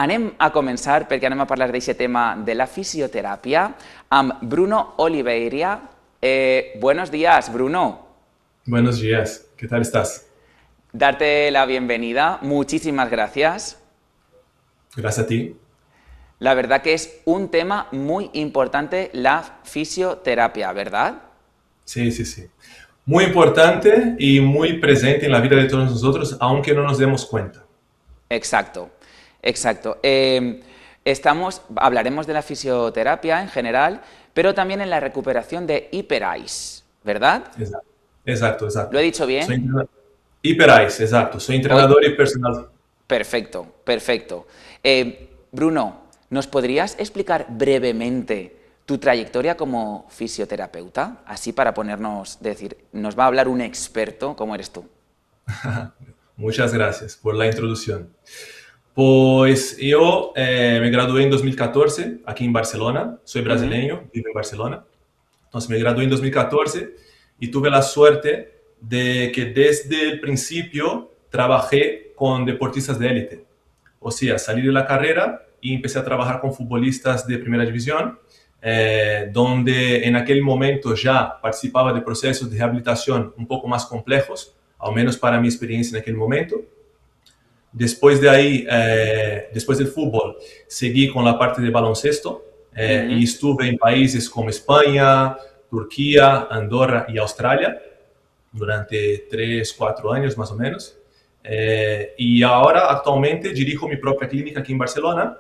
anem a començar perquè anem a parlar d'aquest tema de la fisioteràpia amb Bruno Oliveira. Buenos días, Bruno. Buenos días, ¿qué tal estás? Darte la bienvenida, muchísimas gracias. Gracias a ti. La verdad que es un tema muy importante la fisioterapia, ¿verdad? Sí, sí, sí. Muy importante y muy presente en la vida de todos nosotros, aunque no nos demos cuenta. Exacto, exacto. Hablaremos de la fisioterapia en general, pero también en la recuperación de hiperais, ¿verdad? Exacto, exacto, ¿Lo he exacto. dicho Soy bien? entrenador. Hyperice, exacto. Soy Hoy, entrenador y personal. perfecto, perfecto. Bruno, ¿nos podrías explicar brevemente tu trayectoria como fisioterapeuta? Así para ponernos, decir, nos va a hablar un experto como eres tú. Muchas gracias por la introducción. Pues yo me gradué en 2014 aquí en Barcelona. Soy Ujú, brasileño, vivo en Barcelona. Entonces me gradué en 2014 y tuve la suerte de que desde el principio trabajé con deportistas de élite. O sea, salí de la carrera y empecé a trabajar con futbolistas de primera división, donde en aquel momento ya participaba de procesos de rehabilitación un poco más complejos, al menos para mi experiencia en aquel momento. Después de ahí, después del fútbol, seguí con la parte de baloncesto y ujú. estuve en países como España, Turquía, Andorra y Australia durante 3, 4 años más o menos. Y ahora actualmente dirijo mi propia clínica aquí en Barcelona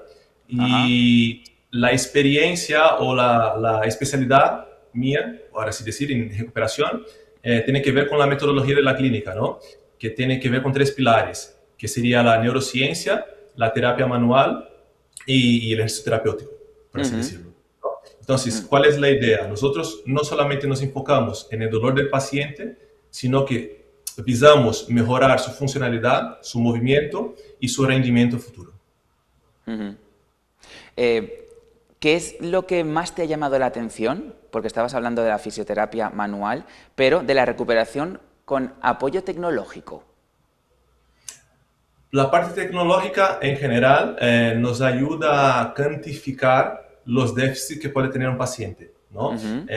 Ajá. y la experiencia o la especialidad mía, por así decir, en recuperación, tiene que ver con la metodología de la clínica, ¿no? Que tiene que ver con tres pilares, que sería la neurociencia, la terapia manual y el ejercicio terapéutico, por así Ujú, decirlo. Entonces, ujú. ¿cuál es la idea? Nosotros no solamente nos enfocamos en el dolor del paciente, sino que visamos mejorar su funcionalidad, su movimiento y su rendimiento futuro. Ujú. Eh, ¿Qué es lo que más te ha llamado la atención? Porque estabas hablando de la fisioterapia manual, pero de la recuperación con apoyo tecnológico. La parte tecnológica en general nos ayuda a cuantificar los déficits que puede tener un paciente, ¿no? Ujú,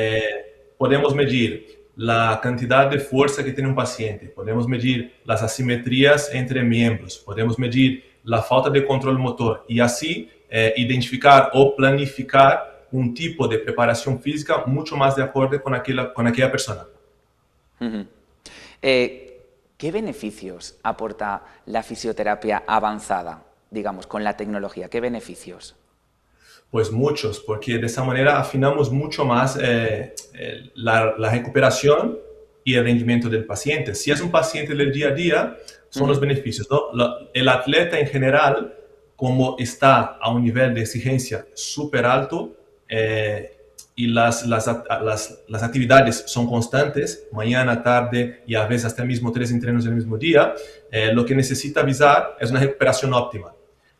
Podemos medir la cantidad de fuerza que tiene un paciente, podemos medir las asimetrías entre miembros, podemos medir la falta de control motor y así identificar o planificar un tipo de preparación física mucho más de acuerdo con aquella persona. ujú. ¿Qué beneficios aporta la fisioterapia avanzada, digamos, con la tecnología? ¿Qué beneficios? Pues muchos, porque de esa manera afinamos mucho más la recuperación y el rendimiento del paciente. Si es un paciente del día a día, son los Ujú, beneficios, ¿no? El atleta en general, como está a un nivel de exigencia súper alto y las actividades son constantes, mañana, tarde y a veces hasta mismo 3 entrenos en el mismo día, lo que necesita avisar es una recuperación óptima.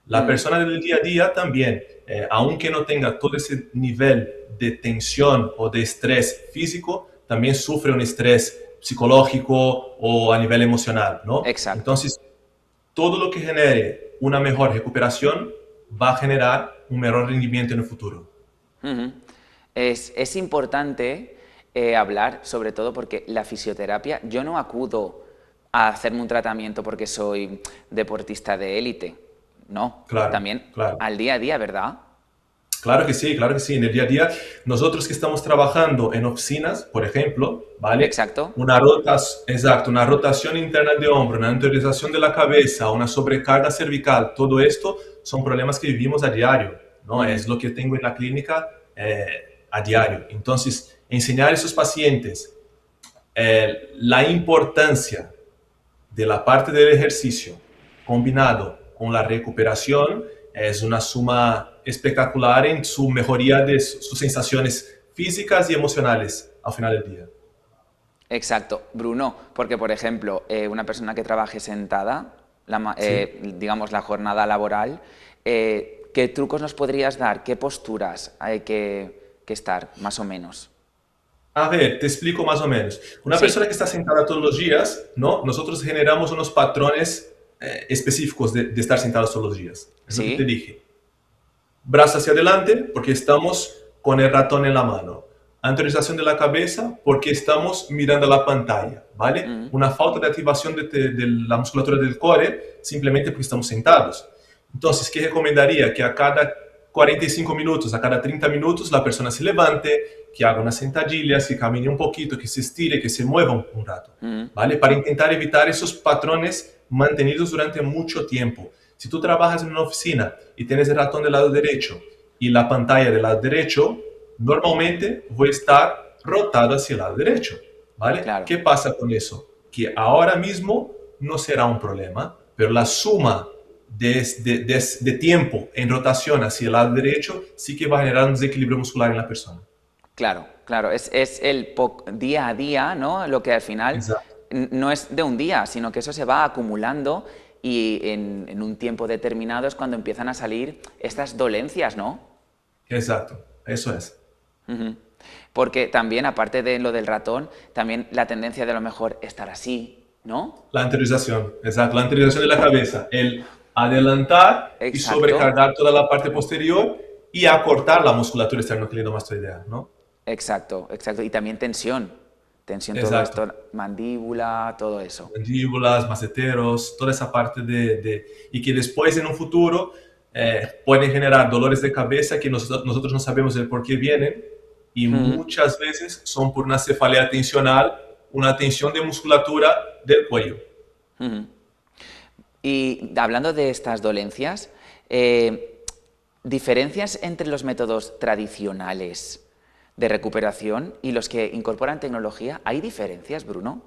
La ujú, persona del día a día también, aunque no tenga todo ese nivel de tensión o de estrés físico, también sufre un estrés psicológico o a nivel emocional, ¿no? exacto. Entonces, todo lo que genere una mejor recuperación va a generar un mejor rendimiento en el futuro. Ujú. Es importante hablar, sobre todo porque la fisioterapia, yo no acudo a hacerme un tratamiento porque soy deportista de élite, no, Claro, también claro. al día a día, ¿verdad? Claro que sí, claro que sí. En el día a día, nosotros que estamos trabajando en oficinas, por ejemplo, ¿vale? Exacto. Exacto, una rotación interna de hombro, una anteriorización de la cabeza, una sobrecarga cervical, todo esto son problemas que vivimos a diario, ¿no? Ujú, Es lo que tengo en la clínica a diario. Entonces, enseñar a esos pacientes la importancia de la parte del ejercicio combinado con la recuperación es una suma espectacular en su mejoría de sus sensaciones físicas y emocionales al final del día. exacto. Bruno, porque por ejemplo, una persona que trabaje sentada, ¿Sí? digamos la jornada laboral, ¿qué trucos nos podrías dar? ¿Qué posturas hay que estar, más o menos? A ver, te explico más o menos. Una persona Sí. que está sentada todos los días, ¿no? Nosotros generamos unos patrones específicos de estar sentados todos los días. Es lo que te Sí. dije. Brazo hacia adelante porque estamos con el ratón en la mano. Anteriorización de la cabeza porque estamos mirando la pantalla, ¿vale? Mm, Una falta de activación de la musculatura del core simplemente porque estamos sentados. Entonces, ¿qué recomendaría? Que a cada 45 minutos, a cada 30 minutos, la persona se levante, que haga unas sentadillas, que camine un poquito, que se estire, que se mueva un rato, mm, ¿vale? Para intentar evitar esos patrones mantenidos durante mucho tiempo. Si tú trabajas en una oficina y tienes el ratón del lado derecho y la pantalla del lado derecho, normalmente voy a estar rotado hacia el lado derecho, ¿vale? claro. ¿Qué pasa con eso? Que ahora mismo no será un problema, pero la suma de tiempo en rotación hacia el lado derecho sí que va a generar un desequilibrio muscular en la persona. Claro, claro, es el día a día, ¿no? Lo que al final Exacto, no es de un día, sino que eso se va acumulando y en un tiempo determinado es cuando empiezan a salir estas dolencias, ¿no? exacto, eso es. Ujú. Porque también, aparte de lo del ratón, también la tendencia de a lo mejor estar así, ¿no? La anteriorización, exacto, la anteriorización de la cabeza, el adelantar y Exacto, sobrecargar toda la parte posterior y acortar la musculatura esternocleidomastoidea, ¿no? exacto, exacto. Y también tensión, tensión todo Exacto. esto, mandíbula, todo eso. Mandíbulas, maceteros, toda esa parte y que después en un futuro pueden generar dolores de cabeza que nosotros no sabemos el por qué vienen y Ujú, muchas veces son por una cefalea tensional, una tensión de musculatura del cuello. ujú. Y hablando de estas dolencias, diferencias entre los métodos tradicionales de recuperación y los que incorporan tecnología, ¿hay diferencias, Bruno?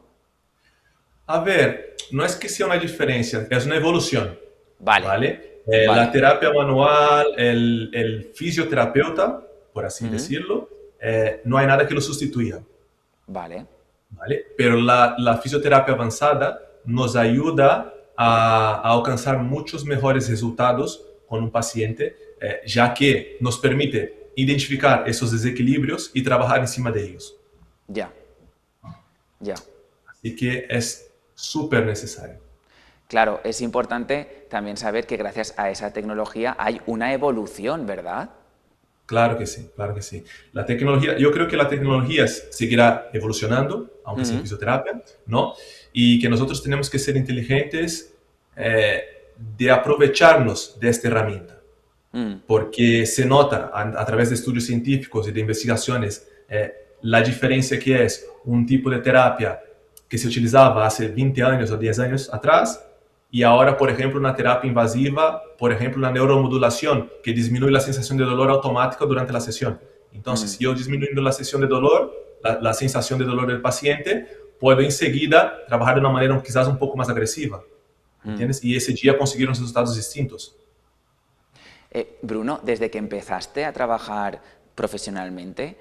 A ver, no es que sea una diferencia, es una evolución, Vale, ¿vale? La vale. terapia manual, el fisioterapeuta, por así Ujú, decirlo, no hay nada que lo sustituya. vale. ¿Vale? Pero la fisioterapia avanzada nos ayuda a alcanzar muchos mejores resultados con un paciente, ya que nos permite identificar esos desequilibrios y trabajar encima de ellos. Ya, ya. Así que es súper necesario. Claro, es importante también saber que gracias a esa tecnología hay una evolución, ¿verdad? Claro que sí, claro que sí. La tecnología, yo creo que la tecnología seguirá evolucionando, aunque sea en Ujú, fisioterapia, ¿no? Y que nosotros tenemos que ser inteligentes de aprovecharnos de esta herramienta. mm, Porque se nota a través de estudios científicos y de investigaciones la diferencia que es un tipo de terapia que se utilizaba hace 20 años o 10 años atrás y ahora, por ejemplo, una terapia invasiva, por ejemplo, la neuromodulación, que disminuye la sensación de dolor automática durante la sesión. Entonces, mm, si yo disminuyendo la sesión de dolor, la sensación de dolor del paciente, puedo enseguida trabajar de una manera quizás un poco más agresiva, mm. ¿entiendes? Y ese día conseguir resultados distintos. Bruno, desde que empezaste a trabajar profesionalmente,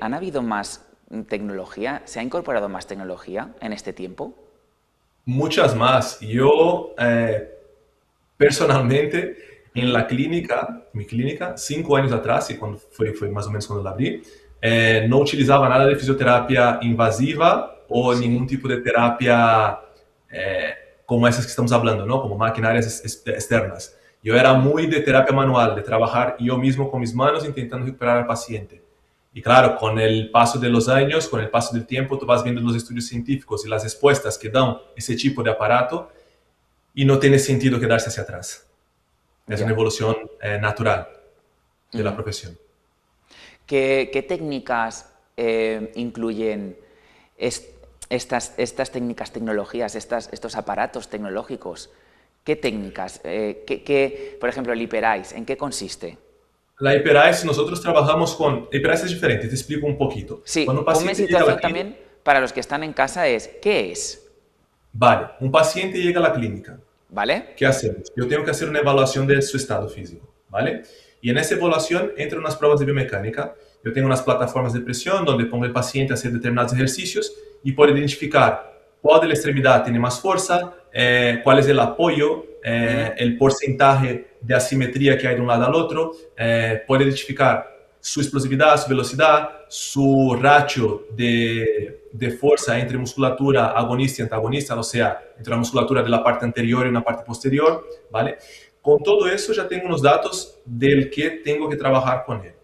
¿han habido más tecnología? ¿Se ha incorporado más tecnología en este tiempo? Muchas más. Yo personalmente en Mm, la clínica, mi clínica, 5 años atrás, y cuando fue más o menos cuando la abrí, no utilizaba nada de fisioterapia invasiva o ningún sí. tipo de terapia como esas que estamos hablando, ¿no? Como maquinarias externas. Yo era Mm, muy de terapia manual, de trabajar yo mismo con mis manos intentando recuperar al paciente. Y claro, con el paso de los años, con el paso del tiempo, tú vas viendo los estudios científicos y las respuestas que dan ese tipo de aparato y no tiene sentido quedarse hacia atrás. Es una ya. evolución natural de la Ujú. profesión. ¿Qué técnicas incluyen es- estas técnicas, tecnologías, estos aparatos tecnológicos? ¿Qué técnicas? Por ejemplo, el HyperIce, ¿en qué consiste? La HyperIce, nosotros trabajamos con... HyperIce es diferente, te explico un poquito. Cuando un Sí, ponme en paciente llega a la situación clínica, también para los que están en casa es, ¿qué es? vale, un paciente llega a la clínica, ¿Vale? ¿qué hacemos? Yo tengo que hacer una evaluación de su estado físico, ¿vale? Y en esa evaluación entran unas pruebas de biomecánica. Yo tengo unas plataformas de presión donde pongo al paciente a hacer determinados ejercicios y puedo identificar cuál de la extremidad tiene más fuerza, cuál es el apoyo, Mm, el porcentaje de asimetría que hay de un lado al otro, puedo identificar su explosividad, su velocidad, su ratio de fuerza entre musculatura agonista y antagonista, o sea, entre la musculatura de la parte anterior y una parte posterior, ¿vale? Con todo eso ya tengo unos datos del que tengo que trabajar con él,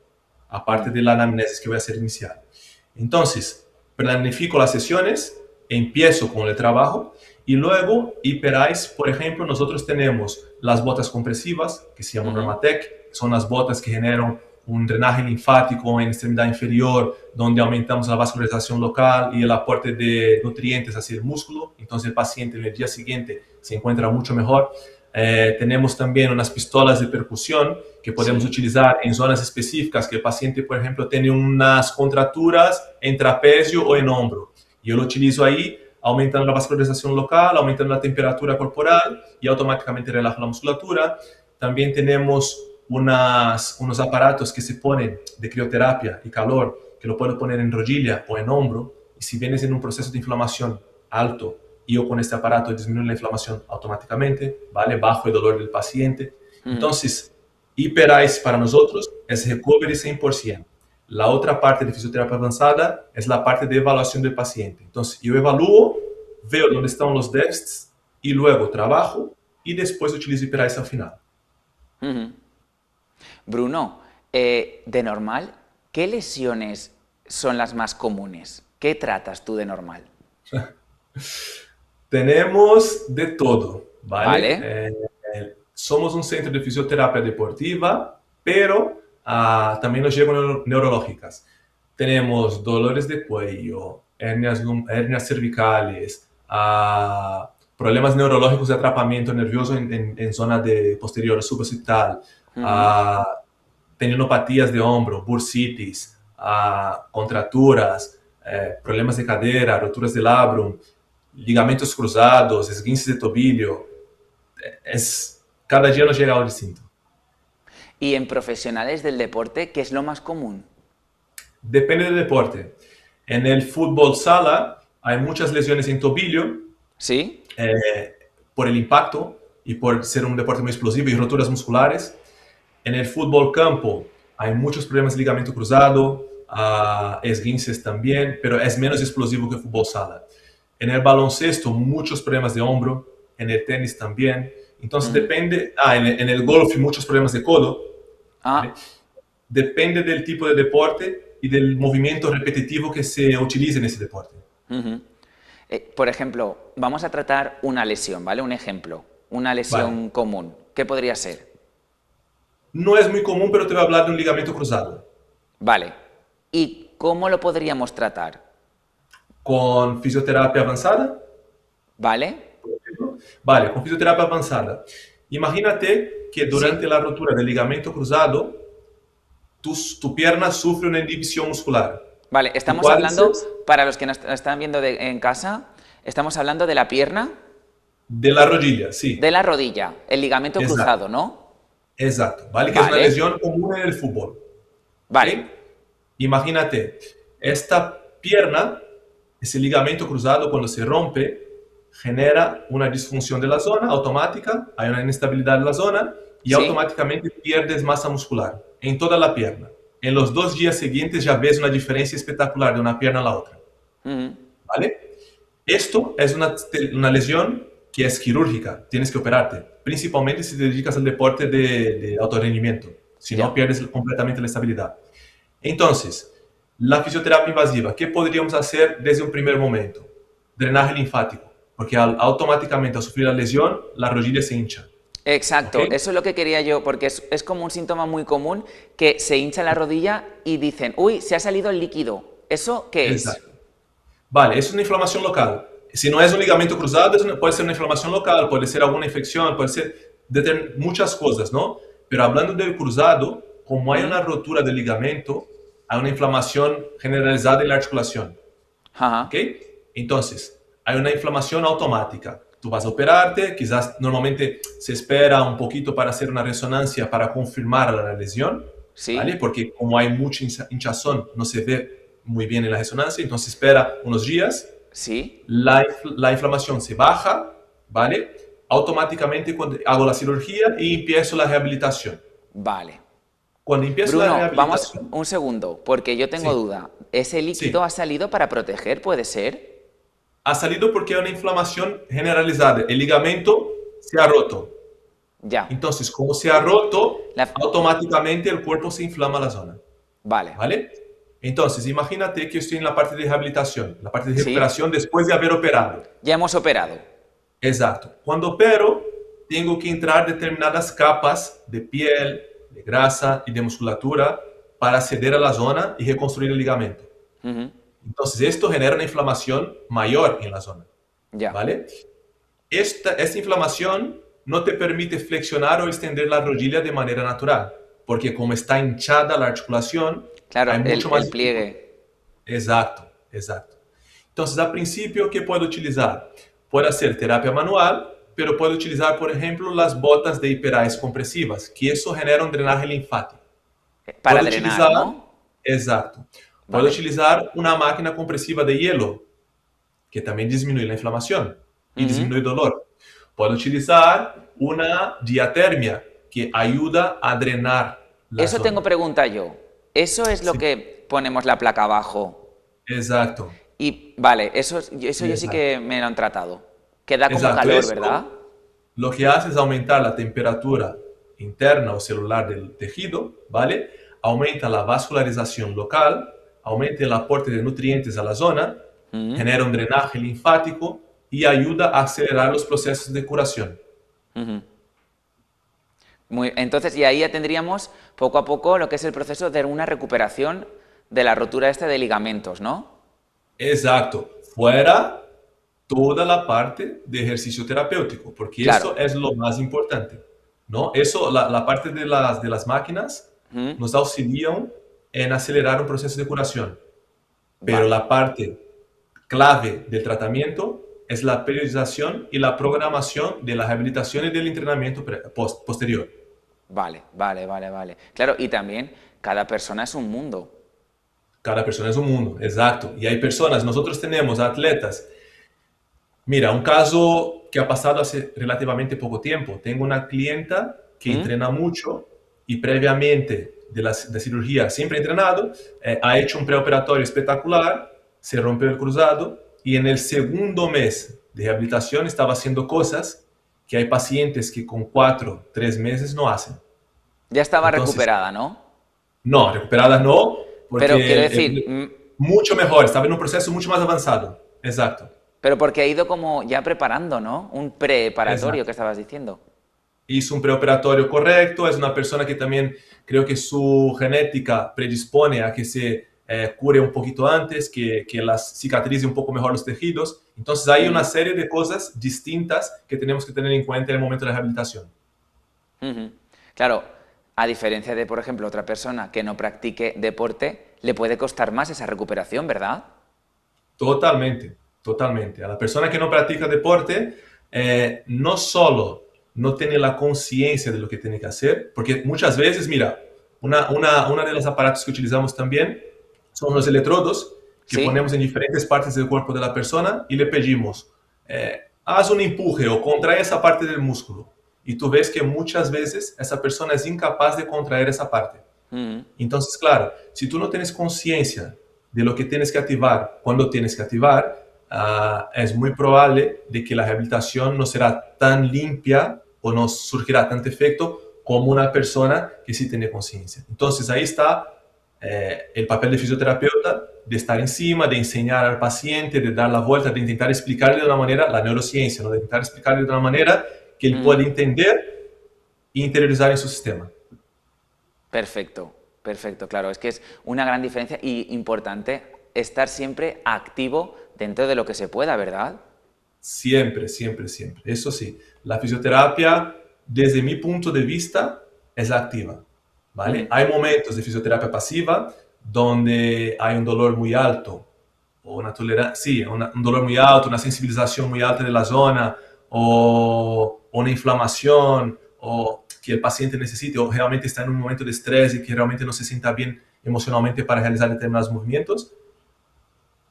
aparte de la anamnesis que voy a hacer inicial. Entonces, planifico las sesiones, empiezo con el trabajo y luego Hyperice, por ejemplo, nosotros tenemos las botas compresivas, que se llaman Normatec, son las botas que generan un drenaje linfático en extremidad inferior, donde aumentamos la vascularización local y el aporte de nutrientes hacia el músculo. Entonces el paciente en el día siguiente se encuentra mucho mejor. Tenemos también unas pistolas de percusión que podemos utilizar en zonas específicas, que el paciente, por ejemplo, tiene unas contracturas en trapecio o en hombro. Yo lo utilizo ahí, aumentando la vascularización local, aumentando la temperatura corporal y automáticamente relaja la musculatura. También tenemos unos aparatos que se ponen de crioterapia y calor, que lo puedo poner en rodilla o en hombro, y si vienes en un proceso de inflamación alto, yo con este aparato disminuyo la inflamación automáticamente, ¿vale? Bajo el dolor del paciente. Entonces, Hyperice para nosotros es recovery 100%. La otra parte de fisioterapia avanzada es la parte de evaluación del paciente. Entonces, yo evalúo, veo dónde están los déficits y luego trabajo y después utilizo Hyperice al final. Bruno, de normal, ¿qué lesiones son las más comunes? ¿Qué tratas tú de normal? Tenemos de todo, ¿vale? Vale. Somos un centro de fisioterapia deportiva, pero también nos llegan neurológicas. Tenemos dolores de cuello, hernias cervicales, problemas neurológicos de atrapamiento nervioso en zona de posterior suboccipital, tendinopatías de hombro, bursitis, contracturas, problemas de cadera, roturas del labrum, ligamentos cruzados, esguinces de tobillo. Cada día nos llega algo distinto. ¿Y en profesionales del deporte, qué es lo más común? Depende del deporte. En el fútbol sala hay muchas lesiones en tobillo. ¿Sí? Por el impacto y por ser un deporte muy explosivo y roturas musculares. En el fútbol campo hay muchos problemas de ligamento cruzado, esguinces también, pero es menos explosivo que el fútbol sala. En el baloncesto, muchos problemas de hombro. En el tenis también. Entonces depende. En el golf, muchos problemas de codo. ¿Vale? Depende del tipo de deporte y del movimiento repetitivo que se utilice en ese deporte. Por ejemplo, vamos a tratar una lesión, ¿vale? Un ejemplo. Una lesión común. ¿Qué podría ser? No es muy común, pero te voy a hablar de un ligamento cruzado. Vale. ¿Y cómo lo podríamos tratar? Con fisioterapia avanzada. ¿Vale? Vale, con fisioterapia avanzada. Imagínate que durante la rotura del ligamento cruzado, tu pierna sufre una inhibición muscular. Vale, estamos hablando, para los que nos están viendo en casa, estamos hablando de la pierna. De la rodilla, sí. De la rodilla, el ligamento cruzado, ¿no? Exacto, ¿vale? Que es una lesión común en el fútbol. Vale. ¿Sí? Imagínate, esta pierna, ese ligamento cruzado, cuando se rompe, genera una disfunción de la zona automática, hay una inestabilidad en la zona y automáticamente pierdes masa muscular en toda la pierna. En los 2 días siguientes ya ves una diferencia espectacular de una pierna a la otra. ¿Vale? Esto es una lesión que es quirúrgica, tienes que operarte, principalmente si te dedicas al deporte de alto rendimiento, si no pierdes completamente la estabilidad. Entonces, la fisioterapia invasiva, ¿qué podríamos hacer desde un primer momento? Drenaje linfático, porque automáticamente al sufrir la lesión, la rodilla se hincha. Exacto, eso es lo que quería yo, porque es como un síntoma muy común que se hincha la rodilla y dicen, uy, se ha salido el líquido. ¿Eso qué es? Vale, es una inflamación local. Si no es un ligamento cruzado, puede ser una inflamación local, puede ser alguna infección, puede ser muchas cosas, ¿no? Pero hablando del cruzado, como hay una rotura del ligamento, hay una inflamación generalizada en la articulación. ¿Ok? Entonces, hay una inflamación automática. Tú vas a operarte, quizás normalmente se espera un poquito para hacer una resonancia para confirmar la lesión, ¿vale? Porque como hay mucha hinchazón, no se ve muy bien en la resonancia, entonces espera unos días. La inflamación se baja, ¿vale? Automáticamente cuando hago la cirugía y empiezo la rehabilitación. Vale. Cuando empieza la Bruno, vamos rehabilitación, un segundo, porque yo tengo sí, duda. ¿Ese líquido sí, ha salido para proteger, puede ser? ha salido porque hay una inflamación generalizada. El ligamento se ha roto. Ya. Entonces, como se ha roto, La- automáticamente el cuerpo se inflama la zona. Vale. ¿Vale? Entonces, imagínate que yo estoy en la parte de rehabilitación, la parte de ¿Sí? recuperación después de haber operado. Ya hemos operado. Exacto. Cuando opero, tengo que entrar determinadas capas de piel, de grasa y de musculatura para acceder a la zona y reconstruir el ligamento. Ujú. Entonces, esto genera una inflamación mayor en la zona. Ya. ¿Vale? Esta inflamación no te permite flexionar o extender la rodilla de manera natural, porque como está hinchada la articulación, hay Claro, mucho más el dificultad. pliegue. Exacto, exacto. Entonces, a princípio, ¿qué puedo utilizar? Puede hacer terapia manual, pero puedo utilizar, por ejemplo, las botas de hiperais compresivas, que eso genera un drenaje linfático. Para Puedo drenar, utilizar, ¿no? exacto. Puedo Vale. utilizar una máquina compresiva de hielo, que también disminuye la inflamación y Ujú. disminuye el dolor. Puedo utilizar una diatermia, que ayuda a drenar la Eso tengo zona. pregunta yo. ¿Eso es lo Sí, que ponemos la placa abajo? exacto, Y vale, eso yo sí exacto. que me lo han tratado. Que da como Exacto, calor, ¿verdad? esto lo que hace es aumentar la temperatura interna o celular del tejido, ¿vale? Aumenta la vascularización local, aumenta el aporte de nutrientes a la zona, Ujú, genera un drenaje linfático y ayuda a acelerar los procesos de curación. ujú. Entonces, y ahí ya tendríamos poco a poco lo que es el proceso de una recuperación de la rotura esta de ligamentos, ¿no? Exacto, fuera toda la parte de ejercicio terapéutico, porque Claro. eso es lo más importante, ¿no? Eso, la parte de las máquinas Ujú. nos auxilian en acelerar un proceso de curación, pero Vale, la parte clave del tratamiento es la periodización y la programación de la rehabilitación y del entrenamiento posterior. vale. Claro, y también cada persona es un mundo. Cada persona es un mundo, exacto. Y hay personas, nosotros tenemos atletas. Mira, un caso que ha pasado hace relativamente poco tiempo. Tengo una clienta que ¿Mm? entrena mucho y previamente de cirugía, siempre entrenado, ha hecho un preoperatorio espectacular, se rompió el cruzado y en el segundo mes de rehabilitación estaba haciendo cosas que hay pacientes que con 4, 3 meses no hacen. Ya estaba Entonces, recuperada, ¿no? no, recuperadas no, Pero quiero porque decir, mucho mejor, estaba en un proceso mucho más avanzado. Exacto, pero porque ha ido como ya preparando, ¿no? Un preparatorio que exacto. estabas diciendo. Hizo un preoperatorio correcto, es una persona que también creo que su genética predispone a que se cure un poquito antes, que las cicatrice un poco mejor los tejidos. Entonces hay una Mm, serie de cosas distintas que tenemos que tener en cuenta en el momento de la rehabilitación. ujú. Claro, a diferencia de, por ejemplo, otra persona que no practique deporte, le puede costar más esa recuperación, ¿verdad? Totalmente, totalmente. A la persona que no practica deporte, no solo no tiene la conciencia de lo que tiene que hacer, porque muchas veces, mira, una de los aparatos que utilizamos también son los electrodos que ¿Sí? ponemos en diferentes partes del cuerpo de la persona y le pedimos, haz un empuje o contrae esa parte del músculo. Y tú ves que muchas veces esa persona es incapaz de contraer esa parte. Ujú, Entonces, claro, si tú no tienes conciencia de lo que tienes que activar, cuando tienes que activar, es muy probable de que la rehabilitación no será tan limpia o no surgirá tanto efecto como una persona que sí tiene conciencia. Entonces, ahí está el papel de fisioterapeuta, de estar encima, de enseñar al paciente, de dar la vuelta, de intentar explicarle de una manera, la neurociencia, ¿no? De intentar explicarle de una manera que él pueda ujú. entender e interiorizar en su sistema. Perfecto, perfecto, claro. Es que es una gran diferencia y importante estar siempre activo dentro de lo que se pueda, ¿verdad? Siempre, siempre, siempre. Eso sí, la fisioterapia, desde mi punto de vista, es activa, ¿vale? Ujú, Hay momentos de fisioterapia pasiva donde hay un dolor muy alto, o una tolerancia, sí, un dolor muy alto, una sensibilización muy alta de la zona, o una inflamación, o que el paciente necesite, o realmente está en un momento de estrés y que realmente no se sienta bien emocionalmente para realizar determinados movimientos.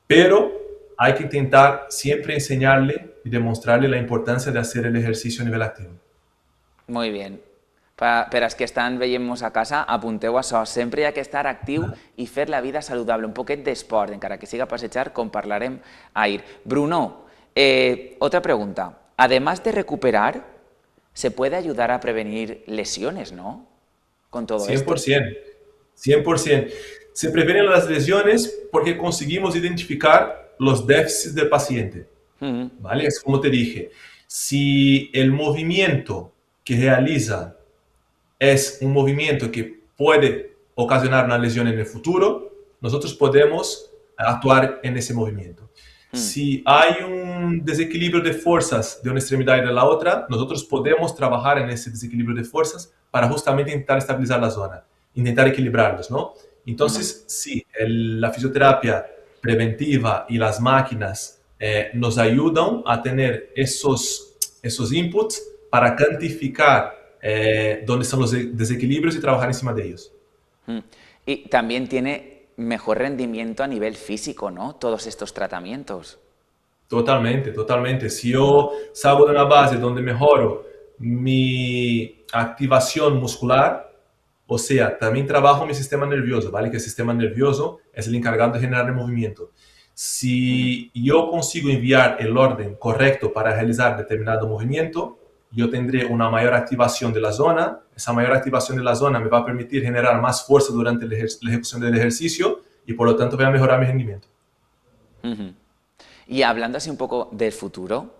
Pero hay que intentar siempre enseñarle y demostrarle la importancia de hacer el ejercicio a nivel activo. muy bien. Per als que estan veient-nos a casa, apunteu això. Sempre hi ha que estar actiu i fer la vida saludable. Un poquet d'esport, encara que siga passejar, com parlarem ahir. Bruno, otra pregunta. Además de recuperar, se puede ayudar a prevenir lesiones, ¿no? Con todo esto. 100%, 100%. Se previenen las lesiones porque conseguimos identificar los déficits del paciente, ¿vale? Es como te dije, si el movimiento que realiza es un movimiento que puede ocasionar una lesión en el futuro, nosotros podemos actuar en ese movimiento. Si hay un desequilibrio de fuerzas de una extremidad y de la otra, nosotros podemos trabajar en ese desequilibrio de fuerzas para justamente intentar estabilizar la zona, intentar equilibrarlos, ¿no? Entonces, sí, la fisioterapia preventiva y las máquinas nos ayudan a tener esos inputs para cuantificar dónde están los desequilibrios y trabajar encima de ellos. Y también tiene mejor rendimiento a nivel físico, ¿no? Todos estos tratamientos. Totalmente, totalmente. Si yo salgo de una base donde mejoro mi activación muscular, o sea, también trabajo mi sistema nervioso, ¿vale? Que el sistema nervioso es el encargado de generar el movimiento. Si yo consigo enviar el orden correcto para realizar determinado movimiento, yo tendré una mayor activación de la zona. Esa mayor activación de la zona me va a permitir generar más fuerza durante la ejecución del ejercicio y por lo tanto voy a mejorar mi rendimiento. Y hablando así un poco del futuro,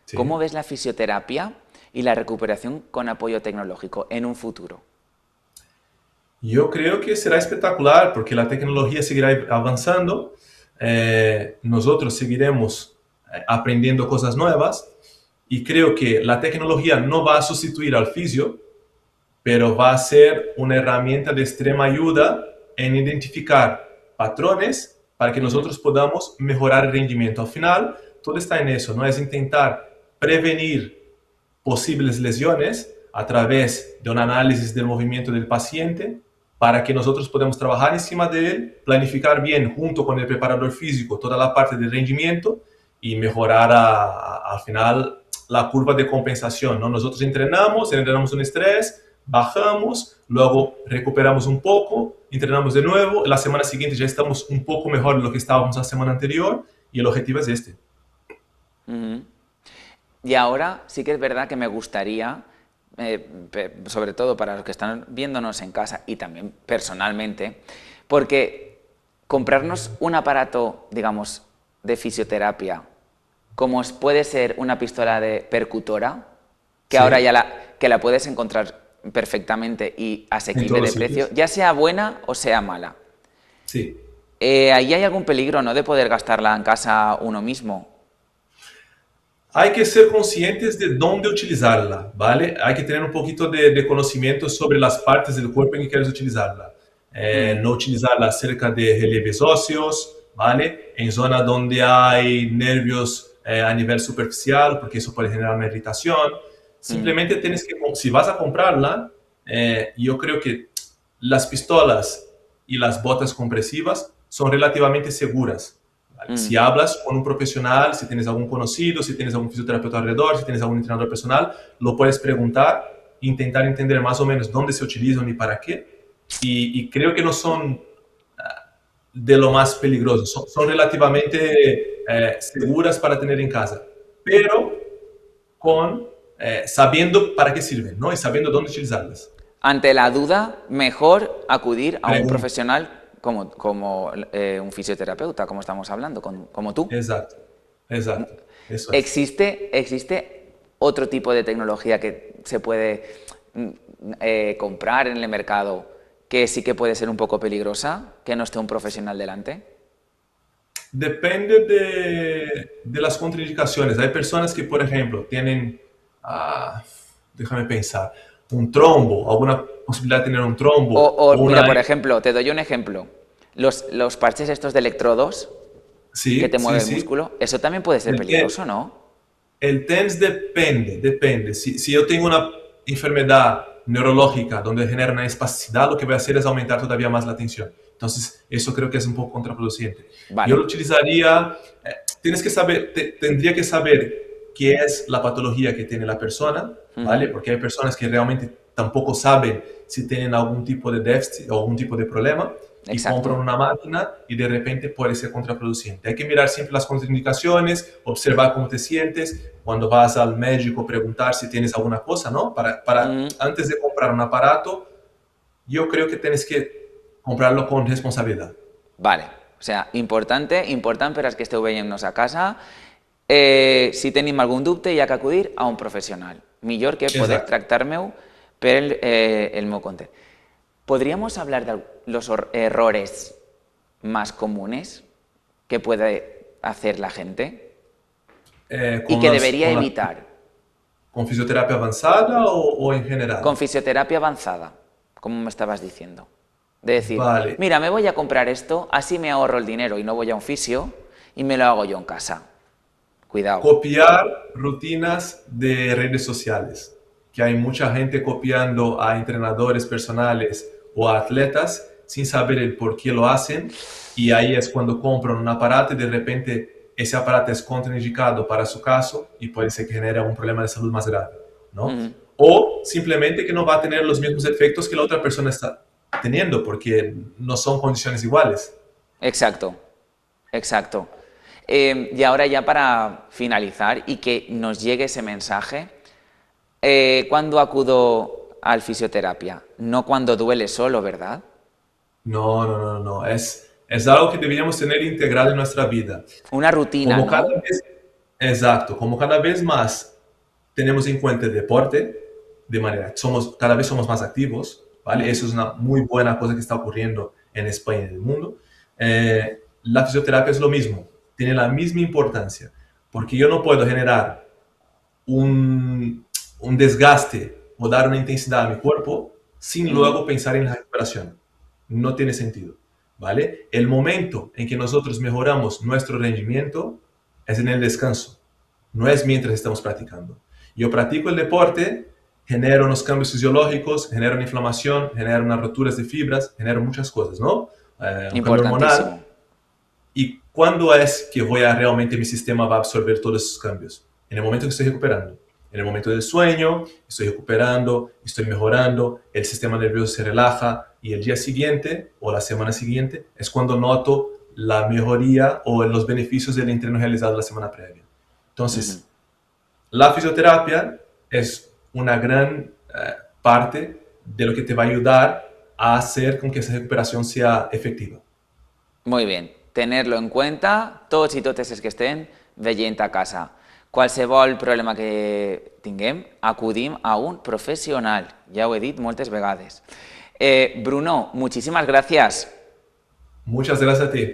Sí. ¿cómo ves la fisioterapia y la recuperación con apoyo tecnológico en un futuro? Yo creo que será espectacular porque la tecnología seguirá avanzando, nosotros seguiremos aprendiendo cosas nuevas y creo que la tecnología no va a sustituir al fisio, pero va a ser una herramienta de extrema ayuda en identificar patrones para que nosotros podamos mejorar el rendimiento. Al final, todo está en eso, ¿no? Es intentar prevenir posibles lesiones a través de un análisis del movimiento del paciente para que nosotros podamos trabajar encima de él, planificar bien junto con el preparador físico toda la parte del rendimiento y mejorar al final la curva de compensación, ¿no? Nosotros entrenamos un estrés, bajamos, luego recuperamos un poco, entrenamos de nuevo, la semana siguiente ya estamos un poco mejor de lo que estábamos la semana anterior y el objetivo es este. Y ahora sí que es verdad que me gustaría, sobre todo para los que están viéndonos en casa y también personalmente, porque comprarnos un aparato, digamos, de fisioterapia, como puede ser una pistola de percutora, que Sí. ahora ya que la puedes encontrar perfectamente y asequible todos de los precio, sitios. ya sea buena o sea mala. Sí. Ahí hay algún peligro, ¿no?, de poder gastarla en casa uno mismo. Hay que ser conscientes de dónde utilizarla, ¿vale? Hay que tener un poquito de conocimiento sobre las partes del cuerpo en que quieres utilizarla. No utilizarla cerca de relieves óseos, ¿vale? En zonas donde hay nervios a nivel superficial, porque eso puede generar una irritación. Simplemente tienes que, si vas a comprarla, yo creo que las pistolas y las botas compresivas son relativamente seguras. ¿Vale? Si hablas con un profesional, si tienes algún conocido, si tienes algún fisioterapeuta alrededor, si tienes algún entrenador personal, lo puedes preguntar, intentar entender más o menos dónde se utilizan y para qué. Y creo que no son de lo más peligroso, son relativamente seguras para tener en casa, pero sabiendo para qué sirven, ¿no? Y sabiendo dónde utilizarlas. Ante la duda, mejor acudir a un Pregunta. profesional como un fisioterapeuta, como estamos hablando, como tú. Exacto, exacto. Eso es. ¿Existe otro tipo de tecnología que se puede comprar en el mercado que sí que puede ser un poco peligrosa, que no esté un profesional delante? Depende de las contraindicaciones. Hay personas que, por ejemplo, tienen, déjame pensar, un trombo, alguna posibilidad de tener un trombo. Mira, por ejemplo, te doy un ejemplo. Los parches estos de electrodos Sí, que te sí, mueven el sí. músculo, eso también puede ser El peligroso, ¿no? El TENS depende. Si yo tengo una enfermedad neurológica donde genera una espasticidad, lo que voy a hacer es aumentar todavía más la tensión. Entonces, eso creo que es un poco contraproducente. Vale. Yo lo utilizaría, tienes que saber, tendría que saber qué es la patología que tiene la persona, ¿vale? Porque hay personas que realmente tampoco saben si tienen algún tipo de déficit o algún tipo de problema y Exacto. compran una máquina y de repente puede ser contraproducente. Hay que mirar siempre las contraindicaciones, observar cómo te sientes, cuando vas al médico preguntar si tienes alguna cosa, ¿no? Antes de comprar un aparato, yo creo que tienes que comprarlo con responsabilidad. Vale, o sea, important per als que esteu veient-nos a casa, si tenim algun dubte hi ha que acudir a un professional. Millor que poder Exacto. tractar-me per el meu compte. ¿Podríamos hablar de los errores más comunes que puede hacer la gente y que debería evitar ¿Con fisioterapia avanzada o en general? con fisioterapia avanzada, como me estabas diciendo? De decir, Vale. mira, me voy a comprar esto, así me ahorro el dinero y no voy a un fisio y me lo hago yo en casa. Cuidado. Copiar rutinas de redes sociales, que hay mucha gente copiando a entrenadores personales o a atletas sin saber el por qué lo hacen, y ahí es cuando compran un aparato y de repente ese aparato es contraindicado para su caso y puede ser que genere un problema de salud más grave, ¿no? O simplemente que no va a tener los mismos efectos que la otra persona está teniendo porque no son condiciones iguales. Exacto, exacto. Y ahora ya para finalizar y que nos llegue ese mensaje, ¿cuándo acudo al fisioterapia? No cuando duele solo, ¿verdad? No, no, no, no. Es algo que deberíamos tener integrado en nuestra vida. Una rutina, Como cada ¿no? vez, exacto, como cada vez más tenemos en cuenta el deporte, de manera que cada vez somos más activos, ¿vale? Eso es una muy buena cosa que está ocurriendo en España y en el mundo. La fisioterapia es lo mismo, tiene la misma importancia, porque yo no puedo generar un desgaste o dar una intensidad a mi cuerpo sin luego pensar en la recuperación. No tiene sentido, ¿vale? El momento en que nosotros mejoramos nuestro rendimiento es en el descanso, no es mientras estamos practicando. Yo practico el deporte, genero unos cambios fisiológicos, genero una inflamación, genero unas roturas de fibras, genero muchas cosas, ¿no? Un cambio hormonal. Importantísimo. ¿Y cuándo es que realmente mi sistema va a absorber todos esos cambios? En el momento que estoy recuperando. En el momento del sueño, estoy recuperando, estoy mejorando, el sistema nervioso se relaja y el día siguiente o la semana siguiente es cuando noto la mejoría o los beneficios del entreno realizado la semana previa. Entonces, la fisioterapia es una gran parte de lo que te va a ayudar a hacer con que esa recuperación sea efectiva. Muy bien, tener-lo en cuenta, tots i totes els que estem veient a casa. Qualsevol problema que tinguem, acudim a un professional. Ja ho he dit moltes vegades. Bruno, muchísimas gracias. Muchas gracias a ti.